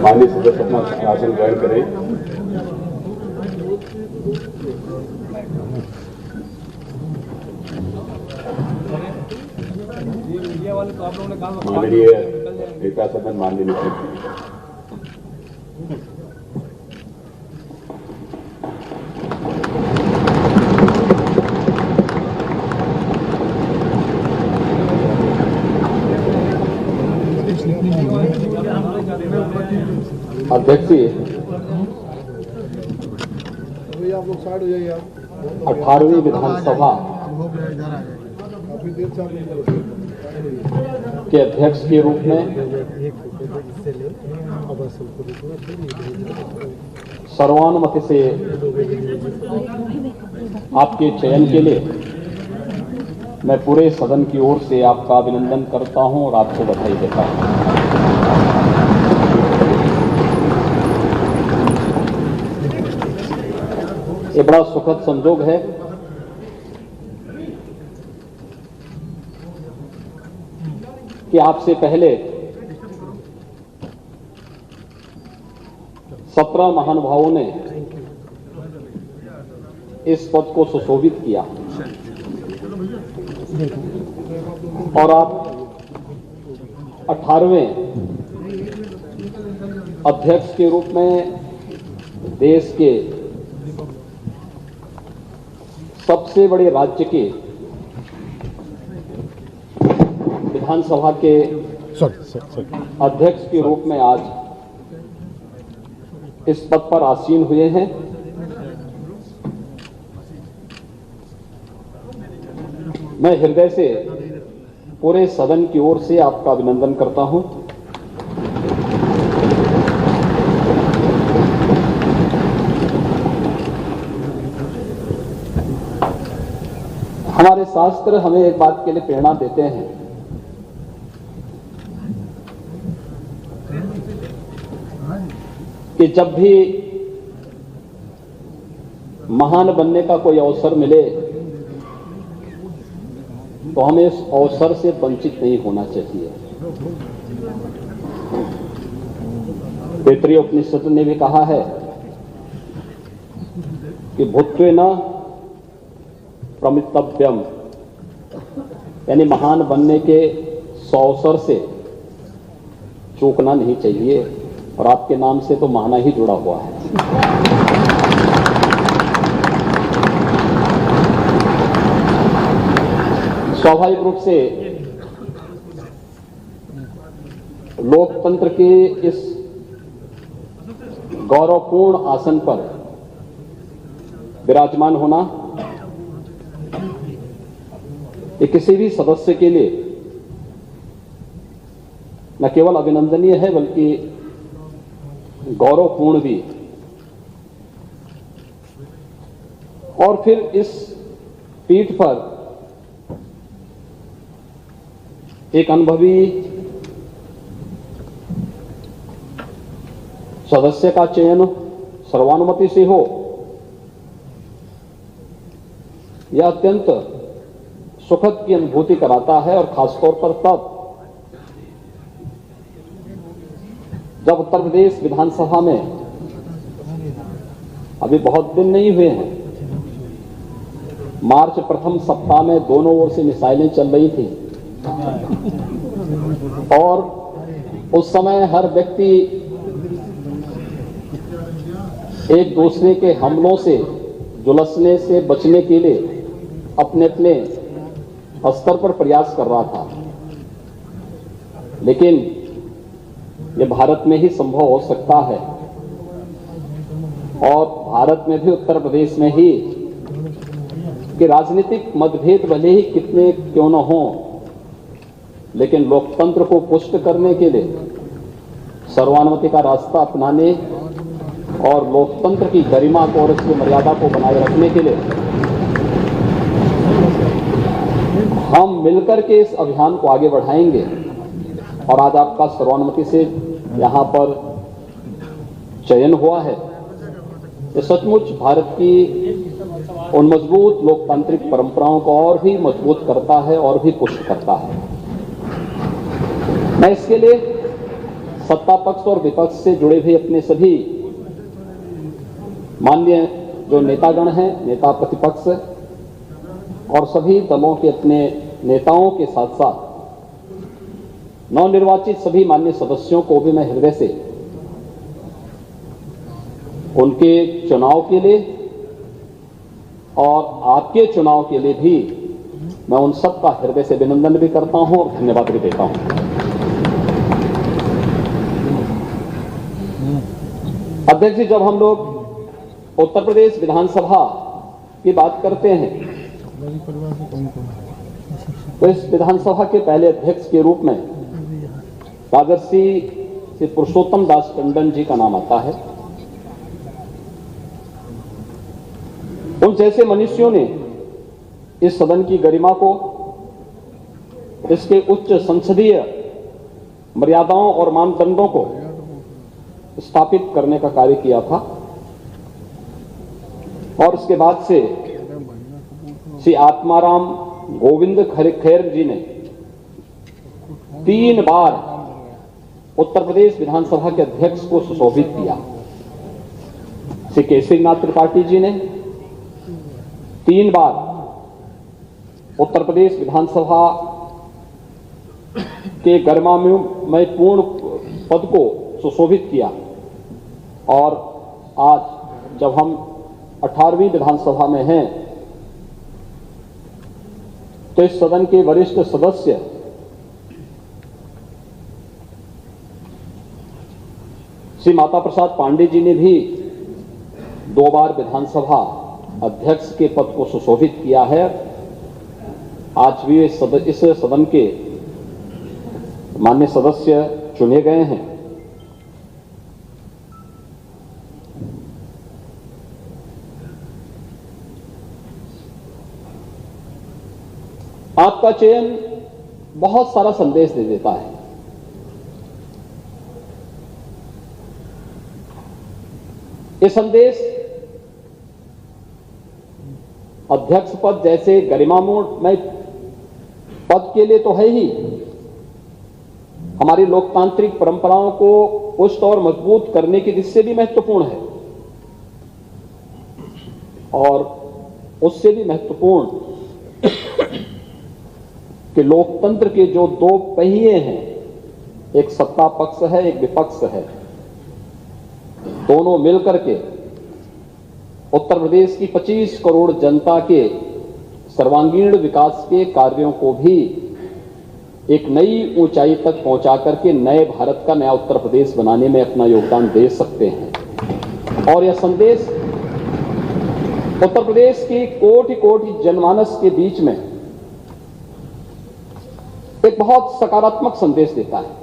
माननीय सदस्य अपना आसन ग्रहण करें। माननीय नेता सदन माननीय मुख्यमंत्री, अध्यक्ष जी, 18वीं विधानसभा के अध्यक्ष के रूप में सर्वानुमति से आपके चयन के लिए मैं पूरे सदन की ओर से आपका अभिनंदन करता हूं और आपको बधाई देता हूं। ये बड़ा सुखद संजोग है कि आपसे पहले 17 महानुभावों ने इस पद को सुशोभित किया और आप 18वें अध्यक्ष के रूप में देश के सबसे बड़े राज्य के विधानसभा के अध्यक्ष के रूप में आज इस पद पर आसीन हुए हैं। मैं हृदय से पूरे सदन की ओर से आपका अभिनंदन करता हूं। हमारे शास्त्र हमें एक बात के लिए प्रेरणा देते हैं कि जब भी महान बनने का कोई अवसर मिले तो हमें इस अवसर से वंचित नहीं होना चाहिए। तैत्तिरीय उपनिषद ने भी कहा है कि भूत्वेन प्रमितव्यम, यानी महान बनने के अवसर से चूकना नहीं चाहिए। और आपके नाम से तो महाना ही जुड़ा हुआ है। स्वाभाविक रूप से लोकतंत्र के इस गौरवपूर्ण आसन पर विराजमान होना ये किसी भी सदस्य के लिए न केवल अभिनंदनीय है बल्कि गौरवपूर्ण भी। और फिर इस पीठ पर एक अनुभवी सदस्य का चयन सर्वानुमति से हो, यह अत्यंत सुखद की अनुभूति कराता है। और खासतौर पर तब जब उत्तर प्रदेश विधानसभा में अभी बहुत दिन नहीं हुए हैं, मार्च प्रथम सप्ताह में दोनों ओर से मिसाइलें चल रही थी और उस समय हर व्यक्ति एक दूसरे के हमलों से, झुलसने से बचने के लिए अपने अपने स्तर पर प्रयास कर रहा था। लेकिन ये भारत में ही संभव हो सकता है और भारत में भी उत्तर प्रदेश में ही कि राजनीतिक मतभेद भले ही कितने क्यों न हो, लेकिन लोकतंत्र को पुष्ट करने के लिए सर्वानुमति का रास्ता अपनाने और लोकतंत्र की गरिमा को और उसकी मर्यादा को बनाए रखने के लिए हम मिलकर के इस अभियान को आगे बढ़ाएंगे। और आज आपका सर्वानुमति से यहाँ पर चयन हुआ है, ये सचमुच भारत की उन मजबूत लोकतांत्रिक परंपराओं को और भी मजबूत करता है और भी पुष्ट करता है। मैं इसके लिए सत्ता पक्ष और विपक्ष से जुड़े हुए अपने सभी माननीय जो नेतागण हैं, नेता प्रतिपक्ष और सभी दलों के अपने नेताओं के साथ साथ नवनिर्वाचित सभी माननीय सदस्यों को भी मैं हृदय से उनके चुनाव के लिए और आपके चुनाव के लिए भी मैं उन सब का हृदय से अभिनंदन भी करता हूं और धन्यवाद भी देता हूं। अध्यक्ष जी, जब हम लोग उत्तर प्रदेश विधानसभा की बात करते हैं तो इस विधानसभा के पहले अध्यक्ष के रूप में राजर्षि श्री पुरुषोत्तम दास टंडन जी का नाम आता है। उन जैसे मनुष्यों ने इस सदन की गरिमा को, इसके उच्च संसदीय मर्यादाओं और मानदंडों को स्थापित करने का कार्य किया था और उसके बाद से श्री आत्माराम गोविंद खैर जी ने 3 बार उत्तर प्रदेश विधानसभा के अध्यक्ष को सुशोभित किया। श्री केसरीनाथ त्रिपाठी जी ने 3 बार उत्तर प्रदेश विधानसभा के गरिमामय पूर्ण पद को सुशोभित किया और आज जब हम 18वीं विधानसभा में हैं तो इस सदन के वरिष्ठ सदस्य श्री माता प्रसाद पांडे जी ने भी 2 बार विधानसभा अध्यक्ष के पद को सुशोभित किया है। आज भी इस सदन के माननीय सदस्य चुने गए हैं। आपका चयन बहुत सारा संदेश दे देता है। ये संदेश अध्यक्ष पद जैसे गरिमामय पद के लिए तो है ही, हमारी लोकतांत्रिक परंपराओं को पुष्ट और मजबूत करने की दृष्टि से भी महत्वपूर्ण है और उससे भी महत्वपूर्ण कि लोकतंत्र के जो 2 पहिए हैं, एक सत्ता पक्ष है, एक विपक्ष है, दोनों मिलकर के उत्तर प्रदेश की 25 करोड़ जनता के सर्वांगीण विकास के कार्यों को भी एक नई ऊंचाई तक पहुंचा करके नए भारत का नया उत्तर प्रदेश बनाने में अपना योगदान दे सकते हैं। और यह संदेश उत्तर प्रदेश की कोटि कोटि जनमानस के बीच में एक बहुत सकारात्मक संदेश देता है।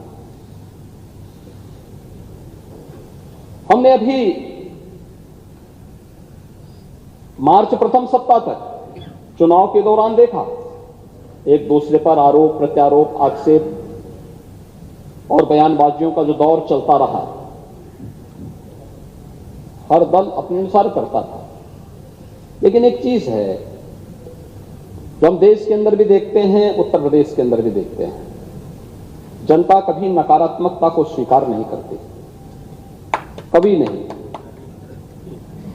हमने अभी मार्च प्रथम सप्ताह तक चुनाव के दौरान देखा, एक दूसरे पर आरोप प्रत्यारोप, आक्षेप और बयानबाजियों का जो दौर चलता रहा, हर दल अपने अनुसार करता था। लेकिन एक चीज है जो हम देश के अंदर भी देखते हैं, उत्तर प्रदेश के अंदर भी देखते हैं, जनता कभी नकारात्मकता को स्वीकार नहीं करती, कभी नहीं।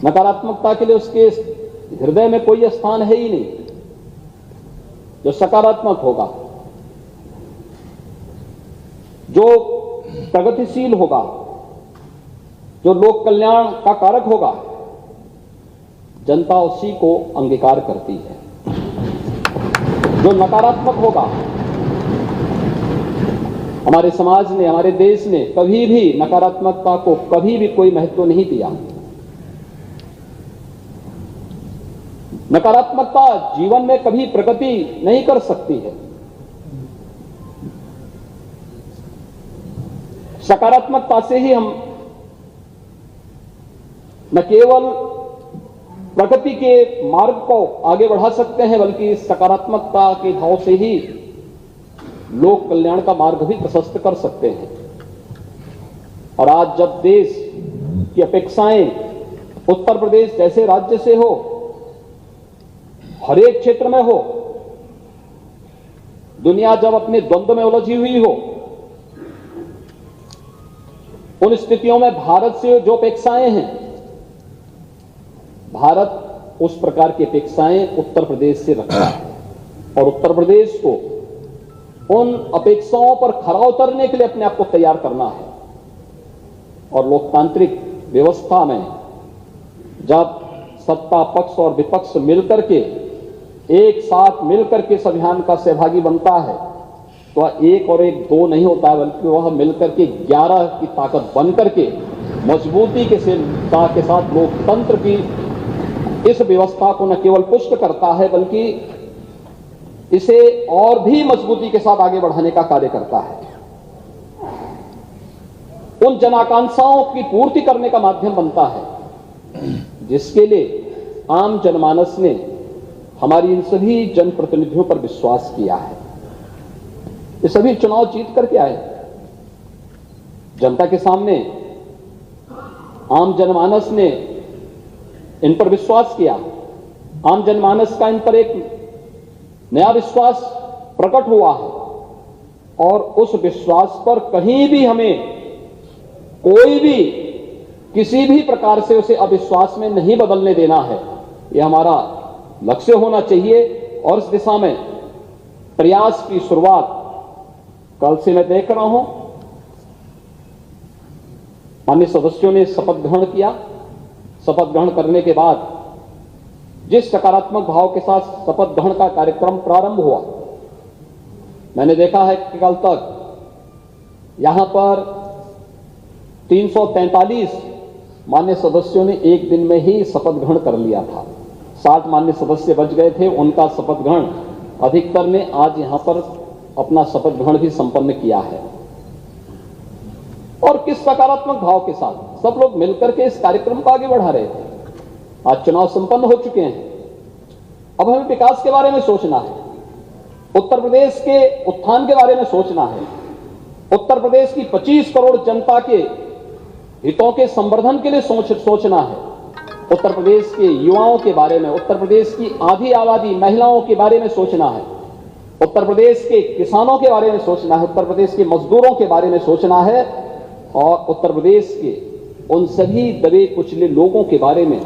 नकारात्मकता के लिए उसके हृदय में कोई स्थान है ही नहीं। जो सकारात्मक होगा, जो प्रगतिशील होगा, जो लोक कल्याण का कारक होगा, जनता उसी को अंगीकार करती है। जो नकारात्मक होगा, हमारे समाज ने, हमारे देश ने कभी भी नकारात्मकता को कभी भी कोई महत्व नहीं दिया। नकारात्मकता जीवन में कभी प्रगति नहीं कर सकती है। सकारात्मकता से ही हम न केवल प्रगति के मार्ग को आगे बढ़ा सकते हैं, बल्कि सकारात्मकता के भाव से ही लोक कल्याण का मार्ग भी प्रशस्त कर सकते हैं। और आज जब देश की अपेक्षाएं उत्तर प्रदेश जैसे राज्य से हो, हर एक क्षेत्र में हो, दुनिया जब अपने द्वंद्व में उलझी हुई हो, उन स्थितियों में भारत से जो अपेक्षाएं हैं, भारत उस प्रकार की अपेक्षाएं उत्तर प्रदेश से रखता है और उत्तर प्रदेश को उन अपेक्षाओं पर खरा उतरने के लिए अपने आप को तैयार करना है। और लोकतांत्रिक व्यवस्था में जब सत्ता पक्ष और विपक्ष मिलकर के एक साथ मिलकर के इस अभियान का सहभागी बनता है तो एक और एक दो नहीं होता है, बल्कि वह मिलकर के 11 की ताकत बनकर के मजबूती के साथ लोकतंत्र की इस व्यवस्था को न केवल पुष्ट करता है बल्कि इसे और भी मजबूती के साथ आगे बढ़ाने का कार्य करता है, उन जन आकांक्षाओं की पूर्ति करने का माध्यम बनता है जिसके लिए आम जनमानस ने हमारी इन सभी जनप्रतिनिधियों पर विश्वास किया है। ये सभी चुनाव जीत करके आए, जनता के सामने आम जनमानस ने इन पर विश्वास किया, आम जनमानस का इन पर एक नया विश्वास प्रकट हुआ है और उस विश्वास पर कहीं भी हमें कोई भी किसी भी प्रकार से उसे अविश्वास में नहीं बदलने देना है। यह हमारा लक्ष्य होना चाहिए और इस दिशा में प्रयास की शुरुआत कल से मैं देख रहा हूं। माननीय सदस्यों ने शपथ ग्रहण किया। शपथ ग्रहण करने के बाद जिस सकारात्मक भाव के साथ शपथ ग्रहण का कार्यक्रम प्रारंभ हुआ, मैंने देखा है कि कल तक यहां पर 343 माननीय सदस्यों ने एक दिन में ही शपथ ग्रहण कर लिया था। 60 माननीय सदस्य बच गए थे, उनका शपथ ग्रहण अधिकतर ने आज यहां पर अपना शपथ ग्रहण भी संपन्न किया है। और किस सकारात्मक भाव के साथ सब लोग मिलकर के इस कार्यक्रम को आगे बढ़ा रहे थे। आज चुनाव संपन्न हो चुके हैं, अब हमें विकास के बारे में सोचना है, उत्तर प्रदेश के उत्थान के बारे में सोचना है, उत्तर प्रदेश की 25 करोड़ जनता के हितों के संवर्धन के लिए सोचना है, उत्तर प्रदेश के युवाओं के बारे में, उत्तर प्रदेश की आधी आबादी महिलाओं के बारे में सोचना है, उत्तर प्रदेश के किसानों के बारे में सोचना है, उत्तर प्रदेश के मजदूरों के बारे में सोचना है और उत्तर प्रदेश के उन सभी दबे कुचले लोगों के बारे में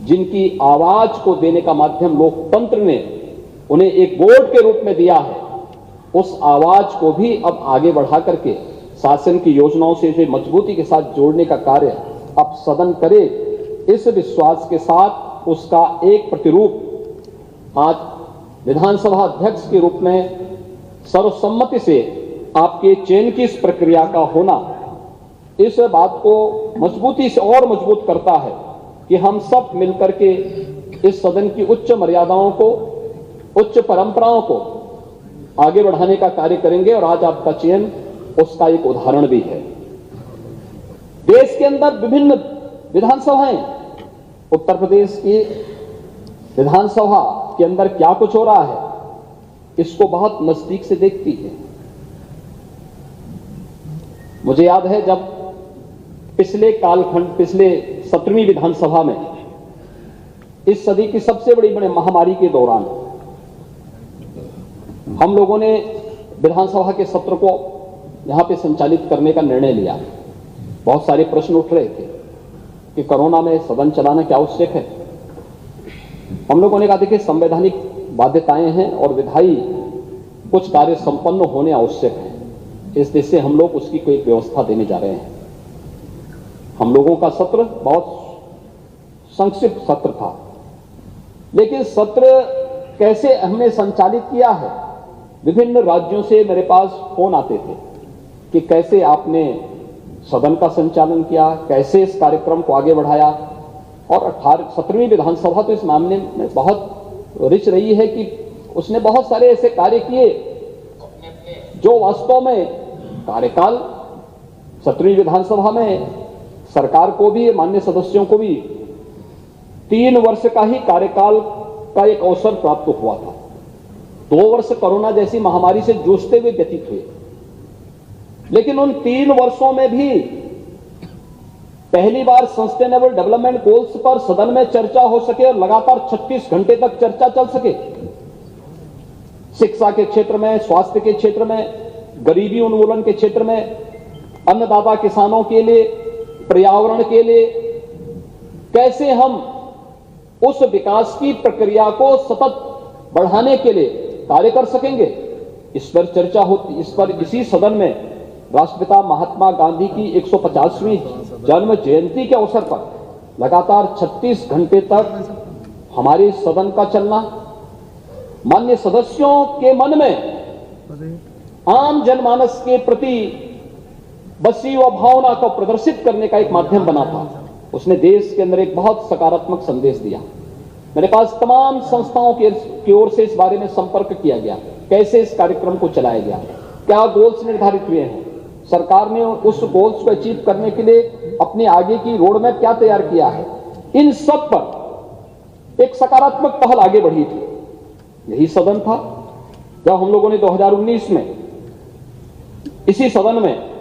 जिनकी आवाज को देने का माध्यम लोकतंत्र ने उन्हें एक वोट के रूप में दिया है, उस आवाज को भी अब आगे बढ़ा करके शासन की योजनाओं से इसे मजबूती के साथ जोड़ने का कार्य अब सदन करे। इस विश्वास के साथ उसका एक प्रतिरूप आज विधानसभा अध्यक्ष के रूप में सर्वसम्मति से आपके चयन की इस प्रक्रिया का होना इस बात को मजबूती से और मजबूत करता है कि हम सब मिलकर के इस सदन की उच्च मर्यादाओं को, उच्च परंपराओं को आगे बढ़ाने का कार्य करेंगे। और आज आपका चयन उसका एक उदाहरण भी है। देश के अंदर विभिन्न विधानसभाएं, उत्तर प्रदेश की विधानसभा के अंदर क्या कुछ हो रहा है इसको बहुत नजदीक से देखती है। मुझे याद है जब पिछले कालखंड, पिछले 17वीं विधानसभा में इस सदी की सबसे बड़ी महामारी के दौरान हम लोगों ने विधानसभा के सत्र को यहां पे संचालित करने का निर्णय लिया। बहुत सारे प्रश्न उठ रहे थे कि कोरोना में सदन चलाना क्या आवश्यक है। हम लोगों ने कहा देखिए संवैधानिक बाध्यताएं हैं और विधायी कुछ कार्य संपन्न होने आवश्यक है, इस देश से हम लोग उसकी कोई व्यवस्था देने जा रहे हैं। हम लोगों का सत्र बहुत संक्षिप्त सत्र था, लेकिन सत्र कैसे हमने संचालित किया है, विभिन्न राज्यों से मेरे पास फोन आते थे कि कैसे आपने सदन का संचालन किया, कैसे इस कार्यक्रम को आगे बढ़ाया। और 17वीं विधानसभा तो इस मामले में बहुत रिच रही है कि उसने बहुत सारे ऐसे कार्य किए जो वास्तव में कार्यकाल 17वीं विधानसभा में सरकार को भी, माननीय सदस्यों को भी 3 वर्ष का ही कार्यकाल का एक अवसर प्राप्त हुआ था। 2 वर्ष कोरोना जैसी महामारी से जूझते हुए व्यतीत हुए, लेकिन उन 3 वर्षों में भी पहली बार सस्टेनेबल डेवलपमेंट गोल्स पर सदन में चर्चा हो सके और लगातार 36 घंटे तक चर्चा चल सके। शिक्षा के क्षेत्र में, स्वास्थ्य के क्षेत्र में, गरीबी उन्मूलन के क्षेत्र में, अन्नदाता किसानों के लिए, पर्यावरण के लिए कैसे हम उस विकास की प्रक्रिया को सतत बढ़ाने के लिए कार्य कर सकेंगे, इस पर चर्चा होती। इस पर इसी सदन में राष्ट्रपिता महात्मा गांधी की 150वीं जन्म जयंती के अवसर पर लगातार 36 घंटे तक हमारे सदन का चलना माननीय सदस्यों के मन में आम जनमानस के प्रति बसी व भावना को प्रदर्शित करने का एक माध्यम बना था। उसने देश के अंदर एक बहुत सकारात्मक संदेश दिया। मेरे पास तमाम संस्थाओं की ओर से इस बारे में संपर्क किया गया, कैसे इस कार्यक्रम को चलाया गया, क्या गोल्स निर्धारित हुए हैं, सरकार ने उस गोल्स को अचीव करने के लिए अपने आगे की रोड मैप क्या तैयार किया है। इन सब पर एक सकारात्मक पहल आगे बढ़ी थी। यही सदन था जब हम लोगों ने 2019 में इसी सदन में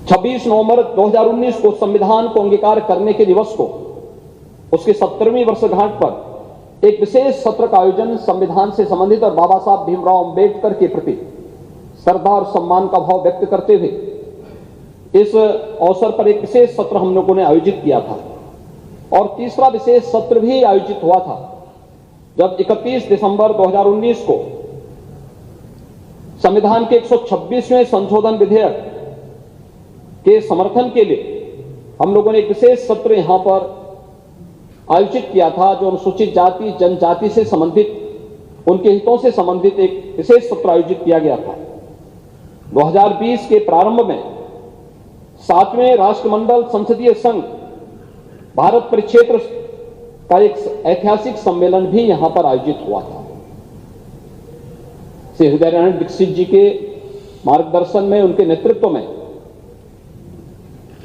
छब्बीस नवंबर 2019 को संविधान को अंगीकार करने के दिवस को, उसके 70वीं वर्षगांठ पर एक विशेष सत्र का आयोजन संविधान से संबंधित और बाबा साहब भीमराव अंबेडकर के प्रति श्रद्धा और सम्मान का भाव व्यक्त करते हुए इस अवसर पर एक विशेष सत्र हम लोगों ने आयोजित किया था। और तीसरा विशेष सत्र भी आयोजित हुआ था जब 31 दिसंबर 2019 को संविधान के 126वें संशोधन विधेयक के समर्थन के लिए हम लोगों ने एक विशेष सत्र यहां पर आयोजित किया था, जो अनुसूचित जाति जनजाति से संबंधित, उनके हितों से संबंधित एक विशेष सत्र आयोजित किया गया था। 2020 के प्रारंभ में 7वें राष्ट्रमंडल संसदीय संघ भारत परिक्षेत्र का एक ऐतिहासिक सम्मेलन भी यहां पर आयोजित हुआ था। श्री हृदय नारायण दीक्षित जी के मार्गदर्शन में, उनके नेतृत्व में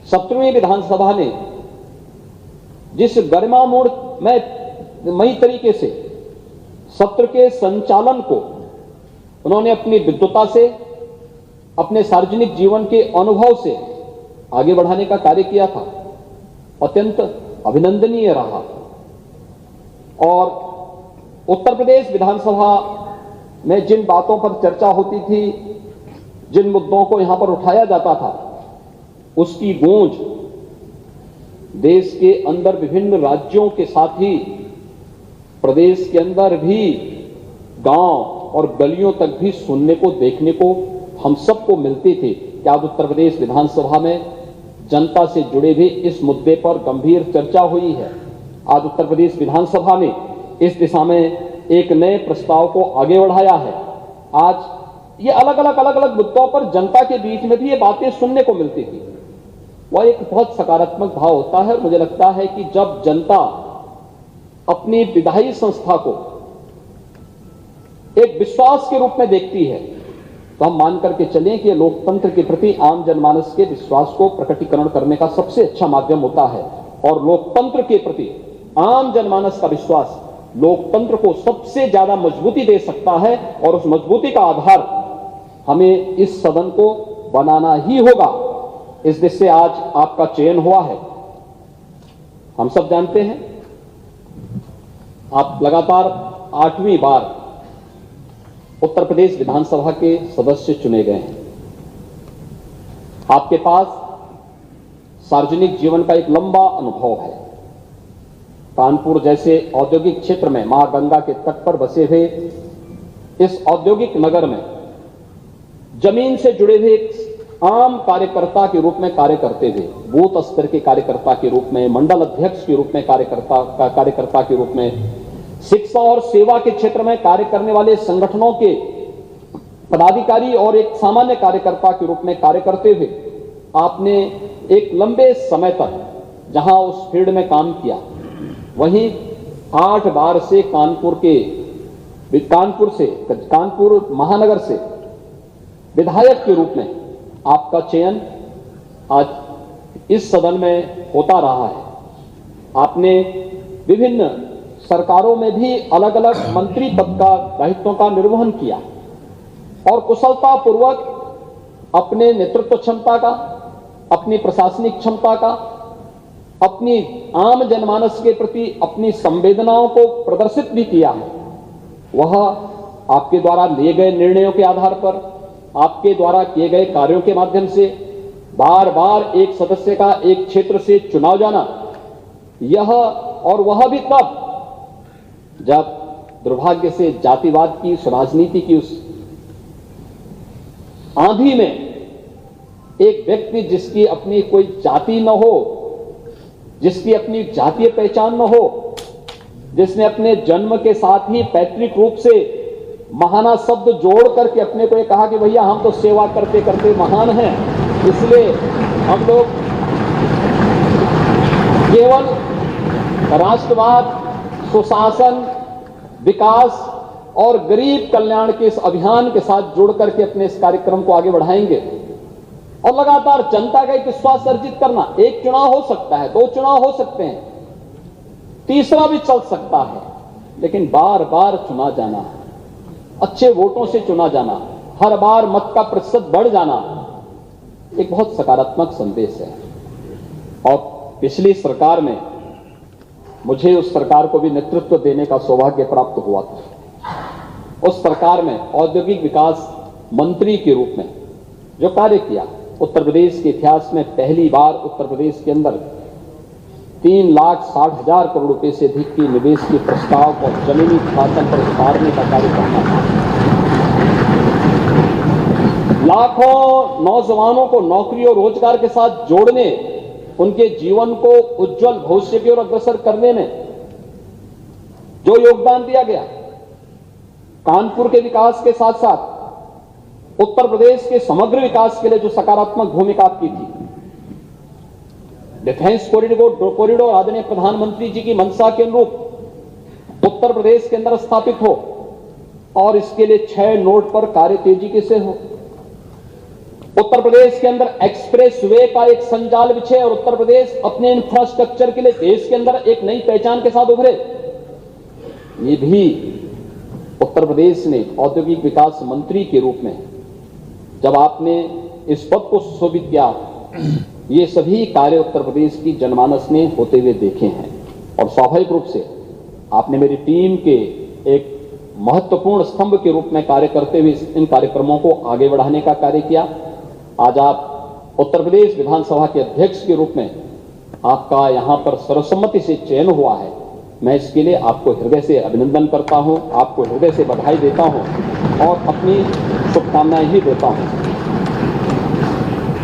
17वीं विधानसभा ने जिस गरिमामयी तरीके से सत्र के संचालन को उन्होंने अपनी विद्वता से, अपने सार्वजनिक जीवन के अनुभव से आगे बढ़ाने का कार्य किया था, अत्यंत अभिनंदनीय रहा। और उत्तर प्रदेश विधानसभा में जिन बातों पर चर्चा होती थी, जिन मुद्दों को यहां पर उठाया जाता था, उसकी गूंज देश के अंदर विभिन्न राज्यों के साथ ही प्रदेश के अंदर भी गांव और गलियों तक भी सुनने को, देखने को हम सबको मिलती थी कि आज उत्तर प्रदेश विधानसभा में जनता से जुड़े भी इस मुद्दे पर गंभीर चर्चा हुई है। आज उत्तर प्रदेश विधानसभा ने इस दिशा में एक नए प्रस्ताव को आगे बढ़ाया है। आज ये अलग अलग मुद्दों पर जनता के बीच में भी ये बातें सुनने को मिलती थी। वह एक बहुत सकारात्मक भाव होता है। मुझे लगता है कि जब जनता अपनी विधायी संस्था को एक विश्वास के रूप में देखती है, तो हम मान करके चलें कि लोकतंत्र के प्रति आम जनमानस के विश्वास को प्रकटीकरण करने का सबसे अच्छा माध्यम होता है। और लोकतंत्र के प्रति आम जनमानस का विश्वास लोकतंत्र को सबसे ज्यादा मजबूती दे सकता है, और उस मजबूती का आधार हमें इस सदन को बनाना ही होगा। इस देश से आज आपका चयन हुआ है। हम सब जानते हैं आप लगातार 8वीं बार उत्तर प्रदेश विधानसभा के सदस्य चुने गए हैं। आपके पास सार्वजनिक जीवन का एक लंबा अनुभव है। कानपुर जैसे औद्योगिक क्षेत्र में मां गंगा के तट पर बसे हुए इस औद्योगिक नगर में जमीन से जुड़े हुए आम कार्यकर्ता के रूप में कार्य करते हुए, बूथ स्तर के कार्यकर्ता के रूप में, मंडल अध्यक्ष के रूप में कार्यकर्ता के रूप में, शिक्षा और सेवा के क्षेत्र में कार्य करने वाले संगठनों के पदाधिकारी और एक सामान्य कार्यकर्ता के रूप में कार्य करते हुए आपने एक लंबे समय तक जहां उस फील्ड में काम किया, वहीं 8 बार से कानपुर महानगर से विधायक के रूप में आपका चयन आज इस सदन में होता रहा है। आपने विभिन्न सरकारों में भी अलग अलग मंत्री पद का दायित्वों का निर्वहन किया और कुशलता पूर्वक अपने नेतृत्व क्षमता का, अपनी प्रशासनिक क्षमता का, अपनी आम जनमानस के प्रति अपनी संवेदनाओं को प्रदर्शित भी किया है। वह आपके द्वारा लिए गए निर्णयों के आधार पर, आपके द्वारा किए गए कार्यों के माध्यम से बार बार एक सदस्य का एक क्षेत्र से चुनाव जाना, यह और वह भी तब जब दुर्भाग्य से जातिवाद की, उस राजनीति की उस आंधी में एक व्यक्ति जिसकी अपनी कोई जाति न हो, जिसकी अपनी जातीय पहचान न हो, जिसने अपने जन्म के साथ ही पैतृक रूप से महाना शब्द जोड़ करके अपने को ये कहा कि भैया हम तो सेवा करते करते महान हैं, इसलिए हम लोग केवल राष्ट्रवाद, सुशासन, विकास और गरीब कल्याण के इस अभियान के साथ जुड़ करके अपने इस कार्यक्रम को आगे बढ़ाएंगे और लगातार जनता का एक विश्वास अर्जित करना। एक चुनाव हो सकता है, 2 चुनाव हो सकते हैं, तीसरा भी चल सकता है, लेकिन बार बार चुना जाना, अच्छे वोटों से चुना जाना, हर बार मत का प्रतिशत बढ़ जाना, एक बहुत सकारात्मक संदेश है। और पिछली सरकार में मुझे उस सरकार को भी नेतृत्व देने का सौभाग्य प्राप्त हुआ था। उस सरकार में औद्योगिक विकास मंत्री के रूप में जो कार्य किया, उत्तर प्रदेश के इतिहास में पहली बार उत्तर प्रदेश के अंदर 3,60,000 करोड़ रुपए से अधिक की निवेश के प्रस्ताव को जमीनी शासन पर उतारने का कार्य करना था। लाखों नौजवानों को नौकरी और रोजगार के साथ जोड़ने, उनके जीवन को उज्जवल भविष्य की ओर अग्रसर करने में जो योगदान दिया गया, कानपुर के विकास के साथ साथ उत्तर प्रदेश के समग्र विकास के लिए जो सकारात्मक भूमिका आपकी थी, डिफेंस कॉरिडोर आदरणीय प्रधानमंत्री जी की मंशा के अनुरूप उत्तर प्रदेश के अंदर स्थापित हो और इसके लिए 6 नोड पर कार्य तेजी से हो। उत्तर प्रदेश के अंदर एक्सप्रेस वे का एक संजाल बिछे और उत्तर प्रदेश अपने इंफ्रास्ट्रक्चर के लिए देश के अंदर एक नई पहचान के साथ उभरे। ये भी उत्तर प्रदेश ने औद्योगिक विकास मंत्री के रूप में जब आपने इस पद को सुशोभित किया, ये सभी कार्य उत्तर प्रदेश की जनमानस ने होते हुए देखे हैं। और स्वाभाविक रूप से आपने मेरी टीम के एक महत्वपूर्ण स्तंभ के रूप में कार्य करते हुए इन कार्यक्रमों को आगे बढ़ाने का कार्य किया। आज आप उत्तर प्रदेश विधानसभा के अध्यक्ष के रूप में आपका यहां पर सर्वसम्मति से चयन हुआ है। मैं इसके लिए आपको हृदय से अभिनंदन करता हूं, आपको हृदय से बधाई देता हूं और अपनी शुभकामनाएं ही देता हूं।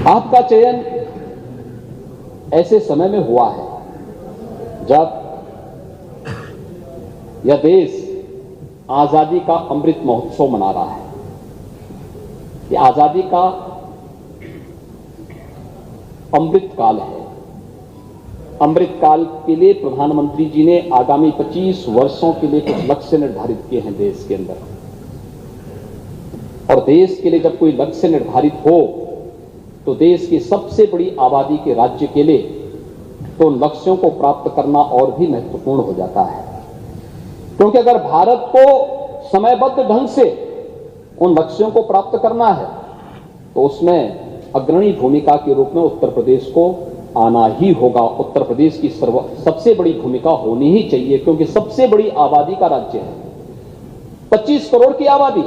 आपका चयन ऐसे समय में हुआ है जब यह देश आजादी का अमृत महोत्सव मना रहा है। यह आजादी का अमृत काल है। अमृत काल के लिए प्रधानमंत्री जी ने आगामी 25 वर्षों के लिए कुछ लक्ष्य निर्धारित किए हैं देश के अंदर। और देश के लिए जब कोई लक्ष्य निर्धारित हो तो देश की सबसे बड़ी आबादी के राज्य के लिए तो उन लक्ष्यों को प्राप्त करना और भी महत्वपूर्ण हो जाता है। क्योंकि अगर भारत को समयबद्ध ढंग से उन लक्ष्यों को प्राप्त करना है तो उसमें अग्रणी भूमिका के रूप में उत्तर प्रदेश को आना ही होगा। उत्तर प्रदेश की सबसे बड़ी भूमिका होनी ही चाहिए, क्योंकि सबसे बड़ी आबादी का राज्य है। 25 करोड़ की आबादी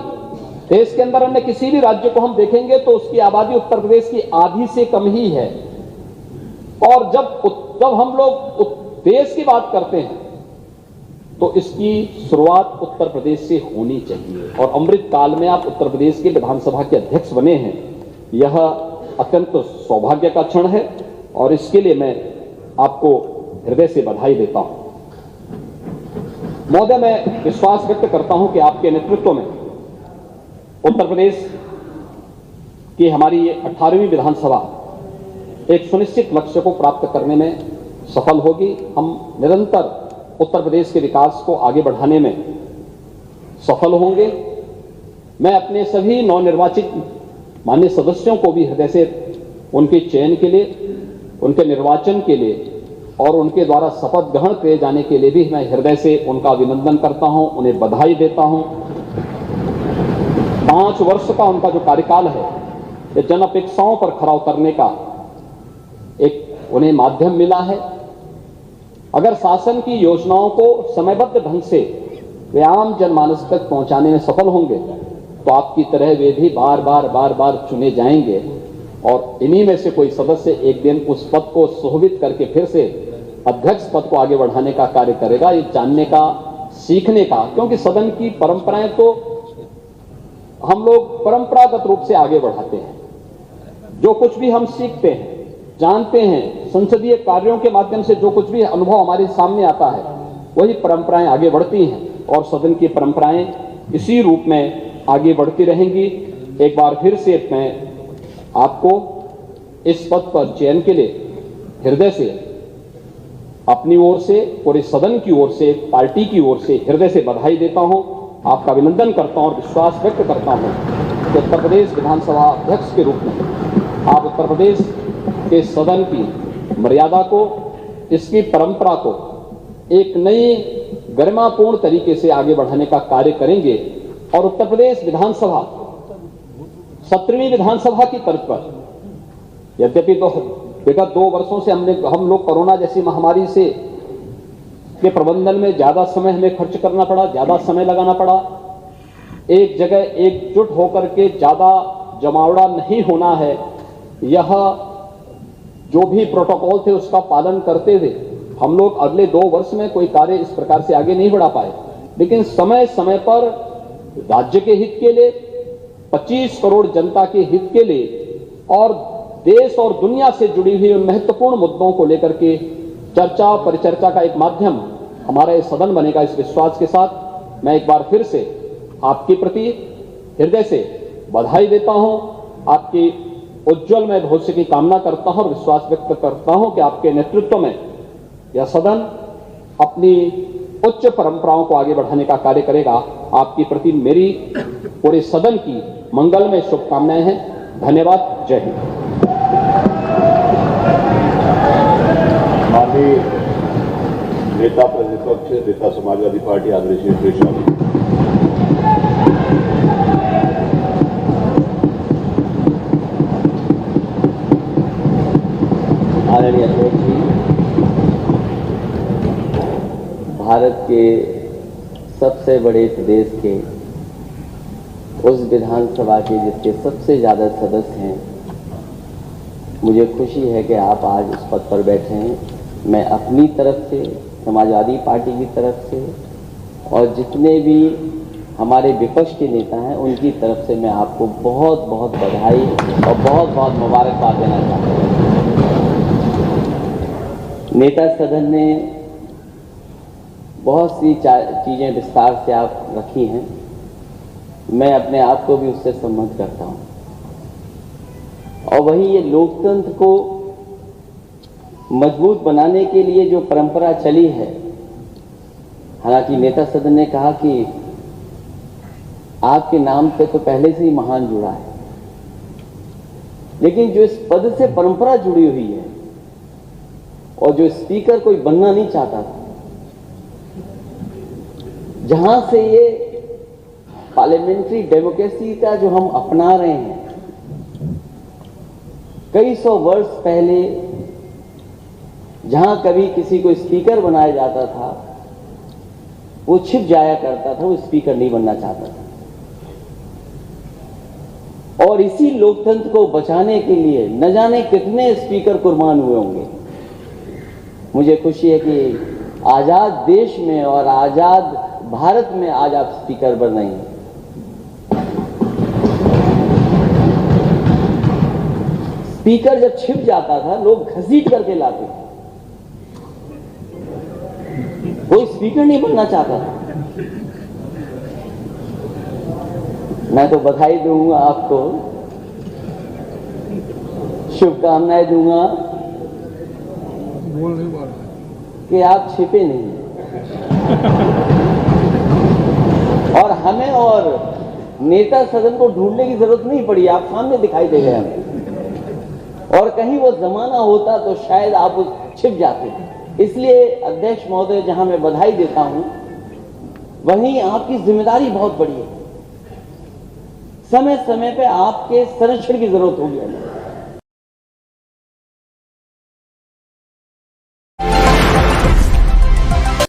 देश के अंदर, अन्य किसी भी राज्य को हम देखेंगे तो उसकी आबादी उत्तर प्रदेश की आधी से कम ही है। और जब हम लोग देश की बात करते हैं तो इसकी शुरुआत उत्तर प्रदेश से होनी चाहिए। और अमृत काल में आप उत्तर प्रदेश के विधानसभा के अध्यक्ष बने हैं, यह अत्यंत सौभाग्य का क्षण है और इसके लिए मैं आपको हृदय से बधाई देता हूं। महोदय, मैं विश्वास व्यक्त करता हूं कि आपके नेतृत्व में उत्तर प्रदेश की हमारी 18वीं विधानसभा एक सुनिश्चित लक्ष्य को प्राप्त करने में सफल होगी। हम निरंतर उत्तर प्रदेश के विकास को आगे बढ़ाने में सफल होंगे। मैं अपने सभी नवनिर्वाचित माननीय सदस्यों को भी हृदय से उनके चयन के लिए, उनके निर्वाचन के लिए और उनके द्वारा शपथ ग्रहण किए जाने के लिए भी मैं हृदय से उनका अभिनंदन करता हूं, उन्हें बधाई देता हूं। 5 वर्ष का उनका जो कार्यकाल है, ये जन अपेक्षाओं पर खरा उतरने का एक उन्हें माध्यम मिला है। अगर शासन की योजनाओं को समयबद्ध ढंग से वे आम जनमानस तक पहुंचाने में सफल होंगे तो आपकी तरह वे भी बार बार चुने जाएंगे और इन्हीं में से कोई सदस्य एक दिन उस पद को सुशोभित करके फिर से अध्यक्ष पद को आगे बढ़ाने का कार्य करेगा। ये जानने का, सीखने का, क्योंकि सदन की परंपराएं तो हम लोग परंपरागत रूप से आगे बढ़ाते हैं। जो कुछ भी हम सीखते हैं, जानते हैं, संसदीय कार्यों के माध्यम से जो कुछ भी अनुभव हमारे सामने आता है, वही परंपराएं आगे बढ़ती हैं और सदन की परंपराएं इसी रूप में आगे बढ़ती रहेंगी। एक बार फिर से मैं आपको इस पद पर चयन के लिए हृदय से, अपनी ओर से, पूरे सदन की ओर से, पार्टी की ओर से हृदय से बधाई देता हूं, आपका अभिनंदन करता हूं और विश्वास व्यक्त करता हूं कि उत्तर प्रदेश विधानसभा अध्यक्ष के रूप में आप उत्तर प्रदेश के सदन की मर्यादा को, इसकी परंपरा को एक नई गरिमापूर्ण तरीके से आगे बढ़ाने का कार्य करेंगे और उत्तर प्रदेश विधानसभा 17वीं विधानसभा की तर्ज पर, यद्यपि तो विगत 2 वर्षों से हम लोग कोरोना जैसी महामारी से के प्रबंधन में ज्यादा समय हमें खर्च करना पड़ा, ज्यादा समय लगाना पड़ा, एक जगह एकजुट होकर के ज्यादा जमावड़ा नहीं होना है, यह जो भी प्रोटोकॉल थे उसका पालन करते हुए हम लोग अगले 2 वर्ष में कोई कार्य इस प्रकार से आगे नहीं बढ़ा पाए। लेकिन समय समय पर राज्य के हित के लिए, 25 करोड़ जनता के हित के लिए और देश और दुनिया से जुड़ी हुई उन महत्वपूर्ण मुद्दों को लेकर के चर्चा परिचर्चा का एक माध्यम हमारा ये सदन बनेगा। इस विश्वास के साथ मैं एक बार फिर से आपके प्रति हृदय से बधाई देता हूं, आपकी उज्जवलमय भविष्य की कामना करता हूं और विश्वास व्यक्त करता हूं कि आपके नेतृत्व में यह सदन अपनी उच्च परंपराओं को आगे बढ़ाने का कार्य करेगा। आपके प्रति मेरी पूरे सदन की मंगलमय शुभकामनाएं हैं। धन्यवाद। जय हिंद। माननीय नेता प्रतिपक्ष, नेता समाजवादी पार्टी आदरणीय अखिलेश यादव, आदरणीय अध्यक्ष जी, भारत के सबसे बड़े प्रदेश के उस विधानसभा के जिसके सबसे ज़्यादा सदस्य हैं, मुझे खुशी है कि आप आज इस पद पर बैठे हैं। मैं अपनी तरफ से, समाजवादी पार्टी की तरफ से और जितने भी हमारे विपक्ष के नेता हैं उनकी तरफ से मैं आपको बहुत बहुत बधाई और बहुत बहुत मुबारकबाद देना चाहता हूँ। नेता सदन ने बहुत सी चीज़ें विस्तार से आप रखी हैं, मैं अपने आप को भी उससे सहमत करता हूँ। और वही ये लोकतंत्र को मजबूत बनाने के लिए जो परंपरा चली है, हालांकि नेता सदन ने कहा कि आपके नाम पे तो पहले से ही महान जुड़ा है, लेकिन जो इस पद से परंपरा जुड़ी हुई है और जो स्पीकर कोई बनना नहीं चाहता था, जहां से ये पार्लियामेंट्री डेमोक्रेसी का जो हम अपना रहे हैं, कई सौ वर्ष पहले जहां कभी किसी को स्पीकर बनाया जाता था वो छिप जाया करता था, वो स्पीकर नहीं बनना चाहता था। और इसी लोकतंत्र को बचाने के लिए न जाने कितने स्पीकर कुर्बान हुए होंगे। मुझे खुशी है कि आजाद देश में और आजाद भारत में आज आप स्पीकर बन रहे हैं। स्पीकर जब छिप जाता था लोग घसीट करके लाते थे, कोई स्पीकर नहीं बनना चाहता था। मैं तो बधाई दूंगा आपको, शुभकामनाएं दूंगा कि आप छिपे नहीं और हमें और नेता सदन को ढूंढने की जरूरत नहीं पड़ी, आप सामने दिखाई दे गए हमें। और कहीं वो जमाना होता तो शायद आप छिप जाते। इसलिए अध्यक्ष महोदय, जहां मैं बधाई देता हूं, वहीं आपकी जिम्मेदारी बहुत बड़ी है। समय समय पे आपके संरक्षण की जरूरत होगी हमें।